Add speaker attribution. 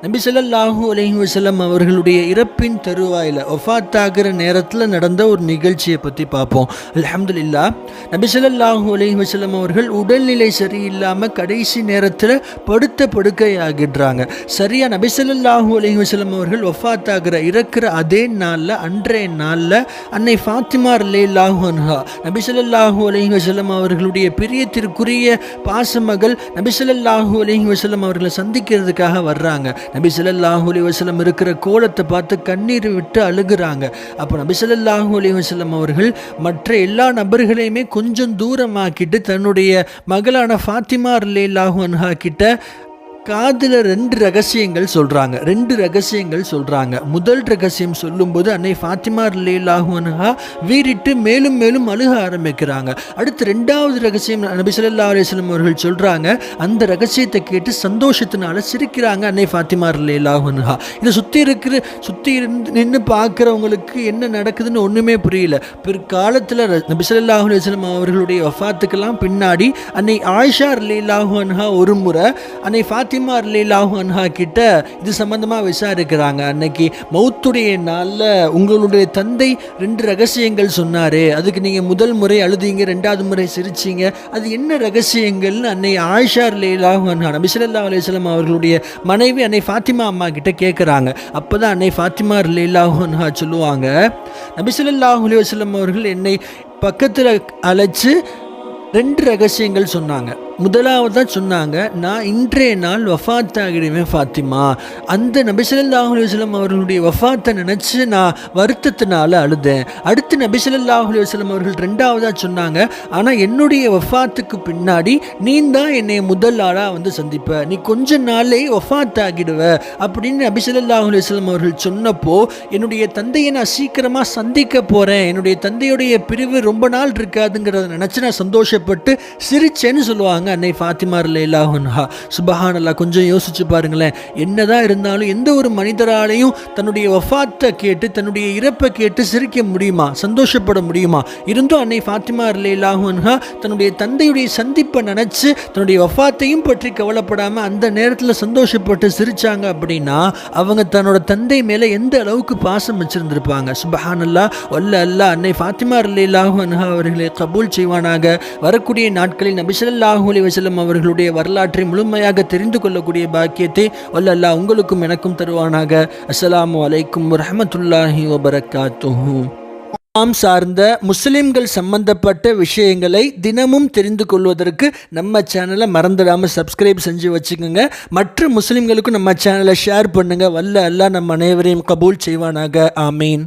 Speaker 1: நபி ஸல்லல்லாஹு அலைஹி வஸல்லம் அவர்களுடைய இறப்பின் தருவாயில் வஃபாத்தாகிற நேரத்தில் நடந்த ஒரு நிகழ்ச்சியை பற்றி பார்ப்போம். அல்ஹம்துலில்லாஹ், நபி ஸல்லல்லாஹு அலைஹி வஸல்லம் அவர்கள் உடல்நிலை சரியில்லாமல் கடைசி நேரத்தில் படுக்கையாகிடுறாங்க. சரியா நபி ஸல்லல்லாஹு அலைஹி வஸல்லம் அவர்கள் வஃபாத்தாகிற இறக்குற அதே நாளில், அன்றைய நாளில் அன்னை ஃபாத்திமா ரலியல்லாஹு அன்ஹா நபி ஸல்லல்லாஹு அலைஹி வஸல்லம் அவர்களுடைய பிரியத்திற்குரிய பாசமகள் நபி ஸல்லல்லாஹு அலைஹி வஸல்லம் அவர்களை சந்திக்கிறதுக்காக வர்றாங்க. நபி ஸல்லல்லாஹு அலைஹி வஸல்லம் இருக்கிற கோலத்தை பார்த்து கண்ணீர் விட்டு அழுகுறாங்க. அப்போ நபி ஸல்லல்லாஹு அலைஹி வஸல்லம் அவர்கள் மற்ற எல்லா நபர்களையுமே கொஞ்சம் தூரமாக்கிட்டு தன்னுடைய மகளான ஃபாத்திமா ரலியல்லாஹு அன்ஹா கிட்ட காதில் ரெண்டு ரகசியங்கள் சொல்கிறாங்க. முதல் ரகசியம் சொல்லும்போது அன்னை ஃபாத்திமா ரலியல்லாஹு அன்ஹா வீறிட்டு மேலும் மேலும் அழுக ஆரம்பிக்கிறாங்க. அடுத்து ரெண்டாவது ரகசியம் நபி ஸல்லல்லாஹு அலைஹி வஸல்லம் அவர்கள் சொல்கிறாங்க. அந்த ரகசியத்தை கேட்டு சந்தோஷத்தினால சிரிக்கிறாங்க அன்னை ஃபாத்திமா ரலியல்லாஹு அன்ஹா. இதை சுற்றி நின்று பார்க்குறவங்களுக்கு என்ன நடக்குதுன்னு ஒன்றுமே புரியல. பிற்காலத்தில் நபி ஸல்லல்லாஹு அலைஹி வஸல்லம் அவர்களுடைய வஃபாத்துக்கெல்லாம் பின்னாடி அன்னை ஆயிஷா ரலியல்லாஹு அன்ஹா ஒரு முறை அன்னை ஃபாத்திமா ரலியல்லாஹு அன்ஹா கிட்ட இது சம்பந்தமாக விசாரிக்கிறாங்க. அன்னைக்கு மௌத்துடைய நாளில் உங்களுடைய தந்தை ரெண்டு ரகசியங்கள் சொன்னார், அதுக்கு நீங்கள் முதல் முறை அழுதீங்க, ரெண்டாவது முறை சிரிச்சிங்க, அது என்ன ரகசியங்கள்னு அன்னை ஆயிஷா ரலியல்லாஹு அன்ஹா நபி ஸல்லல்லாஹு அலைஹி வஸல்லம் அவர்களுடைய மனைவி அன்னை ஃபாத்திமா அம்மா கிட்ட கேட்குறாங்க. அப்போ தான் அன்னை ஃபாத்திமா ரலியல்லாஹு அன்ஹா சொல்லுவாங்க, நபி ஸல்லல்லாஹு அலைஹி வஸல்லம் அவர்கள் என்னை பக்கத்தில் அழைச்சு ரெண்டு ரகசியங்கள் சொன்னாங்க. முதலாவதாக சொன்னாங்க, நான் இன்றைய நாள் வஃபாத்தாகிடுவேன் ஃபாத்திமா. அந்த நபி ஸல்லல்லாஹு அலைஹி வஸல்லம் அவர்களுடைய வஃபாத்தை நினச்சி நான் வருத்தத்தினால அழுதேன். அடுத்து நபி ஸல்லல்லாஹு அலைஹி வஸல்லம் அவர்கள் ரெண்டாவதாக சொன்னாங்க, ஆனால் என்னுடைய வஃபாத்துக்கு பின்னாடி நீ தான் என்னை முதல் ஆளாக வந்து சந்திப்ப, நீ கொஞ்ச நாளே வஃபாத்தாகிடுவ அப்படின்னு நபி ஸல்லல்லாஹு அலைஹி வஸல்லம் அவர்கள் சொன்னப்போ என்னுடைய தந்தையை நான் சீக்கிரமாக சந்திக்க போகிறேன், என்னுடைய தந்தையுடைய பிரிவு ரொம்ப நாள் இருக்காதுங்கிறத நினச்சி நான் சந்தோஷப்பட்டு சிரிச்சேன்னு சொல்லுவாங்க அன்னை ஃபாத்திமா ரலியல்லாஹு அன்ஹா. சுப்ஹானல்லாஹ், கொஞ்சம் யோசிச்சு பாருங்களேன். என்னதான் இருந்தாலும் எந்த ஒரு மனிதராலையும் தன்னுடைய வஃபாத்தை கேட்டு தன்னுடைய இறப்பை கேட்டு சிரிக்க முடியுமா, சந்தோஷப்பட முடியுமா? இருந்தும் அன்னை ஃபாத்திமா ரலியல்லாஹு அன்ஹா தன்னுடைய தந்தையுடைய சந்திப்பை நினச்சி தன்னுடைய வஃபாத்தையும் பற்றி கவலைப்படாமல் அந்த நேரத்தில் சந்தோஷப்பட்டு சிரிச்சாங்க அப்படின்னா அவங்க தன்னோட தந்தை மேலே எந்த அளவுக்கு பாசம் வச்சிருந்திருப்பாங்க. சுப்ஹானல்லாஹ், வல்ல அல்லாஹ் அன்னை ஃபாத்திமா ரலியல்லாஹு அன்ஹா அவர்களை கபூல் செய்வானாக. வரக்கூடிய நாட்களில் நபி ஸல்லல்லாஹு அலைஹி வஸல்லம் அவர்களுடைய வரலாற்றை முழுமையாக தெரிந்து கொள்ளக்கூடிய பாக்கியத்தை வல்ல அல்லாஹ் உங்களுக்கும் எனக்கும் தருவானாக. அஸ்ஸலாமு அலைக்கும் வரஹ்மத்துல்லாஹி வபரகாத்துஹு. சார்ந்த முஸ்லிம்கள் சம்பந்தப்பட்ட விஷயங்களை தினமும் தெரிந்து கொள்வதற்கு நம்ம சேனலை மறந்துடாமல் சப்ஸ்கிரைப் செஞ்சு வச்சுக்கோங்க. மற்ற முஸ்லிம்களுக்கும் நம்ம சேனலை ஷேர் பண்ணுங்கள். வல்ல அல்லாஹ் நம்ம அனைவரையும் கபூல் செய்வானாக. ஆமீன்.